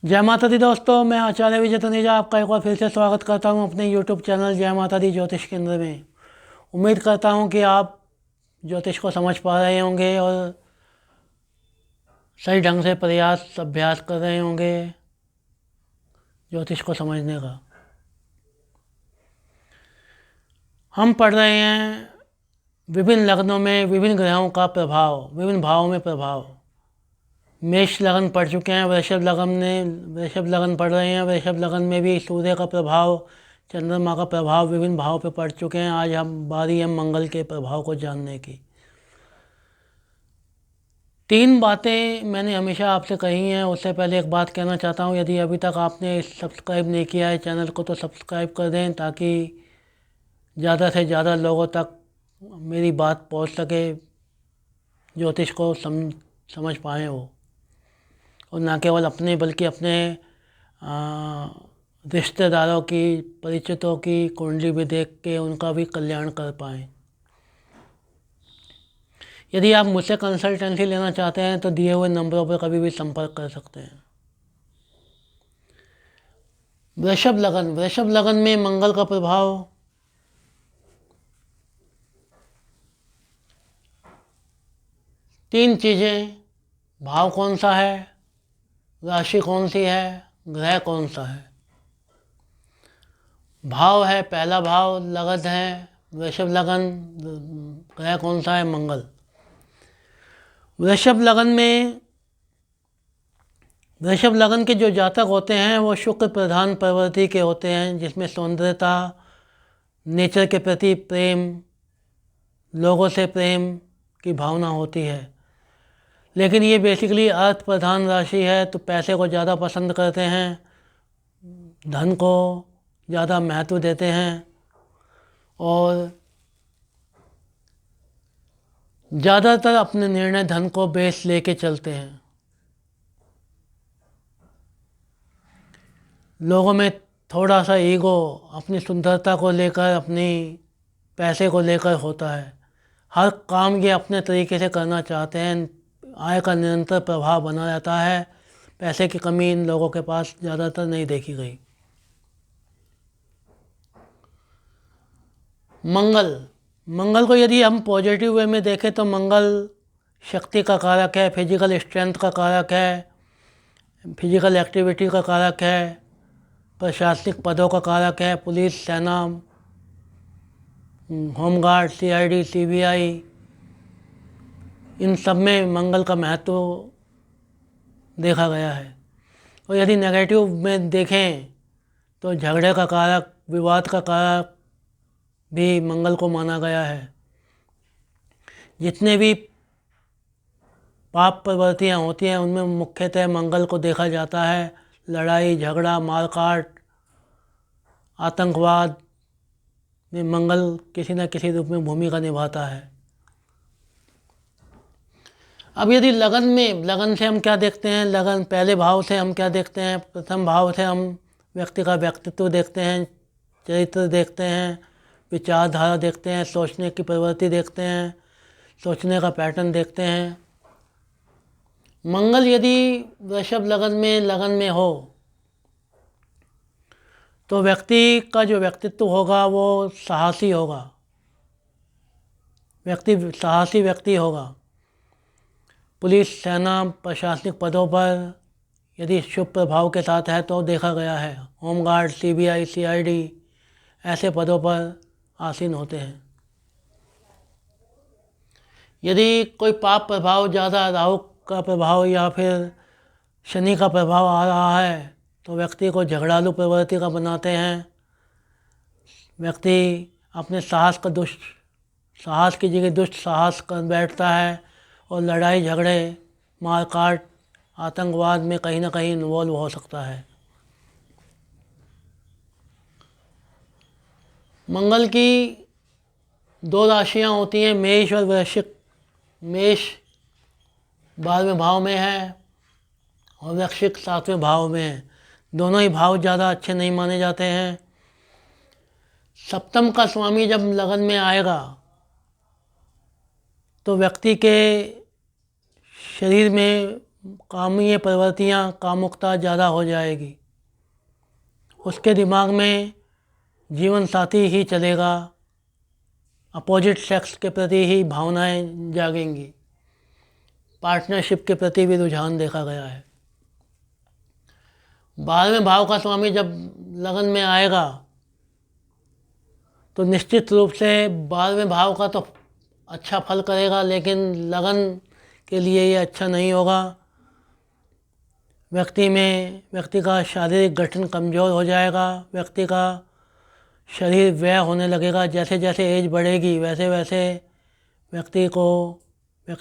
जय माता दी दोस्तों, मैं आचार्य विजय तनेजा आपका एक बार फिर से स्वागत करता हूं अपने यूट्यूब चैनल जय माता दी ज्योतिष केंद्र में। उम्मीद करता हूं कि आप ज्योतिष को समझ पा रहे होंगे और सही ढंग से प्रयास अभ्यास कर रहे होंगे ज्योतिष को समझने का। हम पढ़ रहे हैं विभिन्न लग्नों में विभिन्न ग्रहों का प्रभाव, विभिन्न भावों में प्रभाव। मेष लगन पढ़ चुके हैं, वृषभ लगन पढ़ रहे हैं। वृषभ लगन में भी सूर्य का प्रभाव, चंद्रमा का प्रभाव विभिन्न भाव पे पढ़ चुके हैं। आज हम बारी है मंगल के प्रभाव को जानने की। 3 बातें मैंने हमेशा आपसे कही हैं। उससे पहले एक बात कहना चाहता हूँ, यदि अभी तक आपने सब्सक्राइब नहीं किया है चैनल को तो सब्सक्राइब कर दें ताकि ज़्यादा से ज़्यादा लोगों तक मेरी बात पहुँच सके, ज्योतिष को समझ पाएँ वो, और ना केवल अपने बल्कि अपने रिश्तेदारों की, परिचितों की कुंडली भी देख के उनका भी कल्याण कर पाएँ। यदि आप मुझसे कंसल्टेंसी लेना चाहते हैं तो दिए हुए नंबरों पर कभी भी संपर्क कर सकते हैं। वृषभ लगन में मंगल का प्रभाव। तीन चीज़ें, भाव कौन सा है, राशि कौन सी है, ग्रह कौन सा है। भाव है, पहला भाव लगन है वृषभ लगन, ग्रह कौन सा है, मंगल। वृषभ लगन के जो जातक होते हैं वो शुक्र प्रधान प्रवृत्ति के होते हैं, जिसमें सौंदर्यता, नेचर के प्रति प्रेम, लोगों से प्रेम की भावना होती है। लेकिन ये बेसिकली अर्थ प्रधान राशि है, तो पैसे को ज़्यादा पसंद करते हैं, धन को ज़्यादा महत्व देते हैं और ज़्यादातर अपने निर्णय धन को बेस लेके चलते हैं। लोगों में थोड़ा सा ईगो अपनी सुंदरता को लेकर, अपनी पैसे को लेकर होता है। हर काम ये अपने तरीके से करना चाहते हैं। आय का निरंतर प्रभाव बना रहता है। पैसे की कमी इन लोगों के पास ज़्यादातर नहीं देखी गई। मंगल को यदि हम पॉजिटिव वे में देखें तो मंगल शक्ति का कारक है, फिजिकल स्ट्रेंथ का कारक है, फिजिकल एक्टिविटी का कारक है, प्रशासनिक पदों का कारक है। पुलिस, सेना, होमगार्ड, CID, CBI, इन सब में मंगल का महत्व देखा गया है। और यदि नेगेटिव में देखें तो झगड़े का कारक, विवाद का कारक भी मंगल को माना गया है। जितने भी पाप प्रवृत्तियाँ होती हैं उनमें मुख्यतः मंगल को देखा जाता है। लड़ाई झगड़ा, मारकाट, आतंकवाद में मंगल किसी न किसी रूप में भूमिका निभाता है। अब यदि लगन से हम क्या देखते हैं, लगन पहले भाव से हम क्या देखते हैं। प्रथम भाव से हम व्यक्ति का व्यक्तित्व देखते हैं, चरित्र देखते हैं, विचारधारा देखते हैं, सोचने की प्रवृत्ति देखते हैं, सोचने का पैटर्न देखते हैं। मंगल यदि वृषभ लगन में हो तो व्यक्ति का जो व्यक्तित्व होगा वो साहसी होगा, साहसी व्यक्ति होगा। पुलिस, सेना, प्रशासनिक पदों पर यदि शुभ प्रभाव के साथ है तो देखा गया है। होमगार्ड, CBI, CID ऐसे पदों पर आसीन होते हैं। यदि कोई पाप प्रभाव ज़्यादा, राहु का प्रभाव या फिर शनि का प्रभाव आ रहा है तो व्यक्ति को झगड़ालू प्रवृत्ति का बनाते हैं। व्यक्ति अपने साहस की जगह दुष्ट साहस कर बैठता है और लड़ाई झगड़े, मारकाट, आतंकवाद में कहीं ना कहीं इन्वॉल्व हो सकता है। मंगल की 2 राशियां होती हैं, मेष और वृश्चिक। मेष 12वें भाव में है और वृश्चिक 7वें भाव में है। दोनों ही भाव ज़्यादा अच्छे नहीं माने जाते हैं। सप्तम का स्वामी जब लगन में आएगा तो व्यक्ति के शरीर में कामीय प्रवृत्तियाँ, कामुकता ज़्यादा हो जाएगी। उसके दिमाग में जीवन साथी ही चलेगा, अपोजिट सेक्स के प्रति ही भावनाएं जागेंगी। पार्टनरशिप के प्रति भी रुझान देखा गया है। 12वें भाव का स्वामी जब लगन में आएगा तो निश्चित रूप से 12वें भाव का तो अच्छा फल करेगा, लेकिन लगन के लिए ये अच्छा नहीं होगा। व्यक्ति का शारीरिक गठन कमज़ोर हो जाएगा, व्यक्ति का शरीर व्यय होने लगेगा। जैसे जैसे एज बढ़ेगी वैसे वैसे व्यक्ति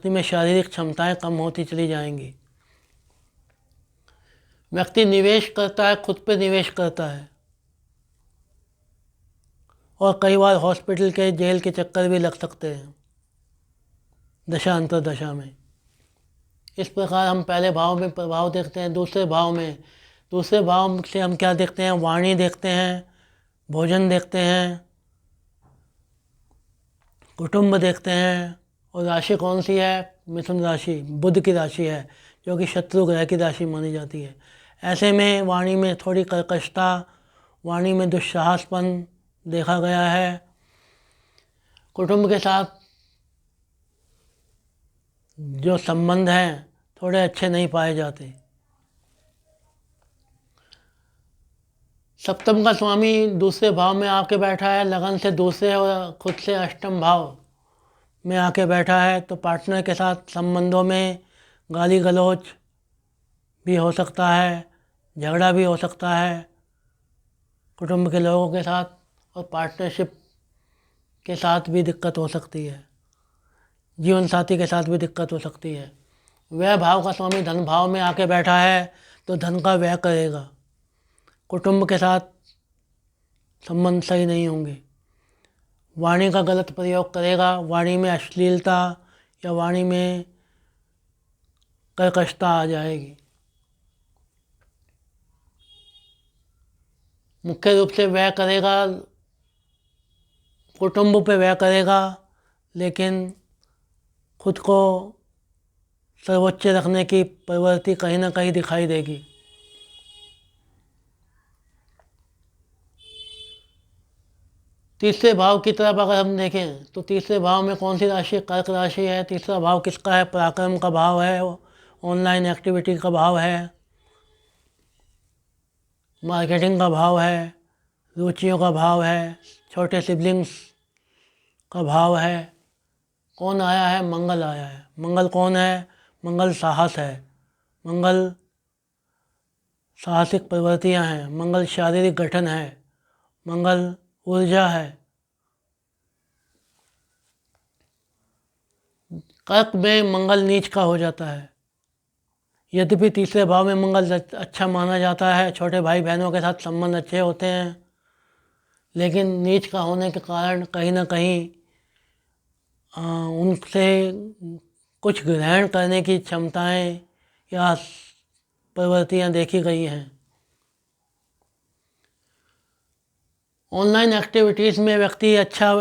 में शारीरिक क्षमताएं कम होती चली जाएंगी। व्यक्ति निवेश करता है, खुद पे निवेश करता है, और कई बार हॉस्पिटल के जेल के चक्कर भी लग सकते हैं दशा अंतर्दशा में। इस प्रकार हम पहले भाव में प्रभाव देखते हैं। दूसरे भाव से हम क्या देखते हैं? वाणी देखते हैं, भोजन देखते हैं, कुटुंब देखते हैं, और राशि कौन सी है? मिथुन राशि, बुध की राशि है, जो कि शत्रु ग्रह की राशि मानी जाती है। ऐसे में वाणी में थोड़ी कर्कशता, वाणी में दुस्साहसपन देखा गया है। कुटुंब के साथ जो संबंध हैं थोड़े अच्छे नहीं पाए जाते। सप्तम का स्वामी दूसरे भाव में आके बैठा है, लगन से दूसरे और खुद से अष्टम भाव में आके बैठा है, तो पार्टनर के साथ संबंधों में गाली गलौज भी हो सकता है, झगड़ा भी हो सकता है कुटुंब के लोगों के साथ, और पार्टनरशिप के साथ भी दिक्कत हो सकती है, जीवन साथी के साथ भी दिक्कत हो सकती है। व्यय भाव का स्वामी धन भाव में आके बैठा है तो धन का व्यय करेगा, कुटुंब के साथ संबंध सही नहीं होंगे, वाणी का गलत प्रयोग करेगा, वाणी में अश्लीलता या वाणी में कर्कशता आ जाएगी। मुख्य रूप से व्यय करेगा, कुटुंब पे व्यय करेगा, लेकिन खुद को सर्वोच्च रखने की प्रवृत्ति कहीं ना कहीं दिखाई देगी। तीसरे भाव की तरफ अगर हम देखें तो तीसरे भाव में कौन सी राशि? कर्क राशि है। तीसरा भाव किसका है? पराक्रम का भाव है, ऑनलाइन एक्टिविटी का भाव है, मार्केटिंग का भाव है, रुचियों का भाव है, छोटे सिबलिंग्स का भाव है। कौन आया है? मंगल आया है। मंगल कौन है? मंगल साहस है, मंगल साहसिक प्रवृत्तियां हैं, मंगल शारीरिक गठन है, मंगल ऊर्जा है। कर्क में मंगल नीच का हो जाता है। यद्यपि तीसरे भाव में मंगल अच्छा माना जाता है, छोटे भाई बहनों के साथ संबंध अच्छे होते हैं, लेकिन नीच का होने के कारण कहीं ना कहीं उनसे कुछ ग्रहण करने की क्षमताएं या प्रवृत्तियां देखी गई हैं। ऑनलाइन एक्टिविटीज़ में व्यक्ति अच्छा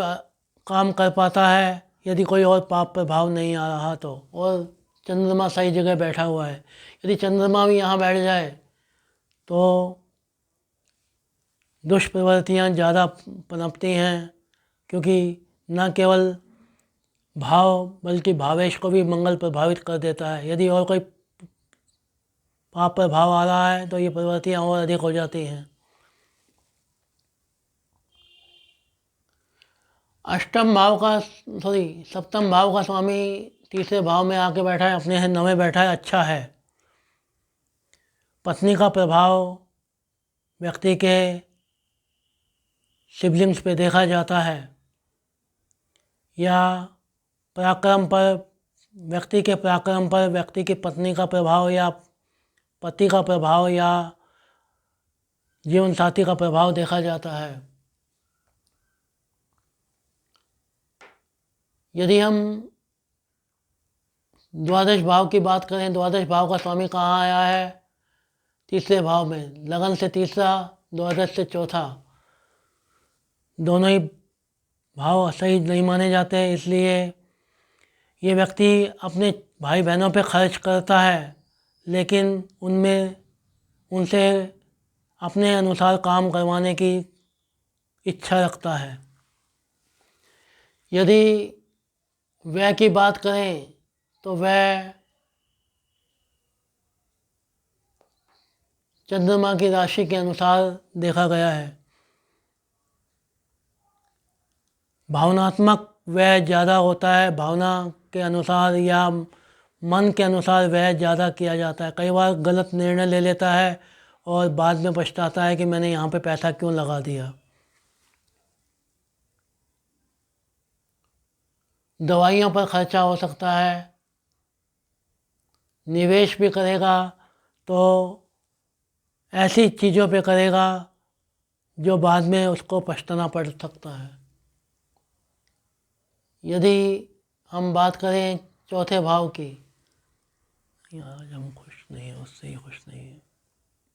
काम कर पाता है यदि कोई और पाप प्रभाव नहीं आ रहा तो, और चंद्रमा सही जगह बैठा हुआ है। यदि चंद्रमा भी यहाँ बैठ जाए तो दुष्प्रवृत्तियाँ ज़्यादा पनपती हैं, क्योंकि न केवल भाव बल्कि भावेश को भी मंगल प्रभावित कर देता है। यदि और कोई पाप प्रभाव आ रहा है तो ये प्रवृत्तियाँ और अधिक हो जाती हैं। सप्तम भाव का स्वामी तीसरे भाव में आके बैठा है, अपने नवे बैठा है, अच्छा है। पत्नी का प्रभाव व्यक्ति के सिबलिंग्स पे देखा जाता है, या पराक्रम पर, व्यक्ति के पराक्रम पर व्यक्ति की पत्नी का प्रभाव या पति का प्रभाव या जीवन साथी का प्रभाव देखा जाता है। यदि हम द्वादश भाव की बात करें, द्वादश भाव का स्वामी कहाँ आया है? तीसरे भाव में। लगन से तीसरा, द्वादश से चौथा, दोनों ही भाव सही नहीं माने जाते हैं। इसलिए ये व्यक्ति अपने भाई बहनों पे खर्च करता है, लेकिन उनमें उनसे अपने अनुसार काम करवाने की इच्छा रखता है। यदि व्यय की बात करें तो व्यय चंद्रमा की राशि के अनुसार देखा गया है। भावनात्मक व्यय ज़्यादा होता है, भावना के अनुसार या मन के अनुसार व्यय ज़्यादा किया जाता है। कई बार गलत निर्णय ले लेता है और बाद में पछताता है कि मैंने यहाँ पे पैसा क्यों लगा दिया। दवाइयों पर खर्चा हो सकता है। निवेश भी करेगा तो ऐसी चीज़ों पे करेगा जो बाद में उसको पछताना पड़ सकता है। यदि हम बात करें चौथे भाव की, आज हम खुश नहीं हैं, उससे ही खुश नहीं हैं।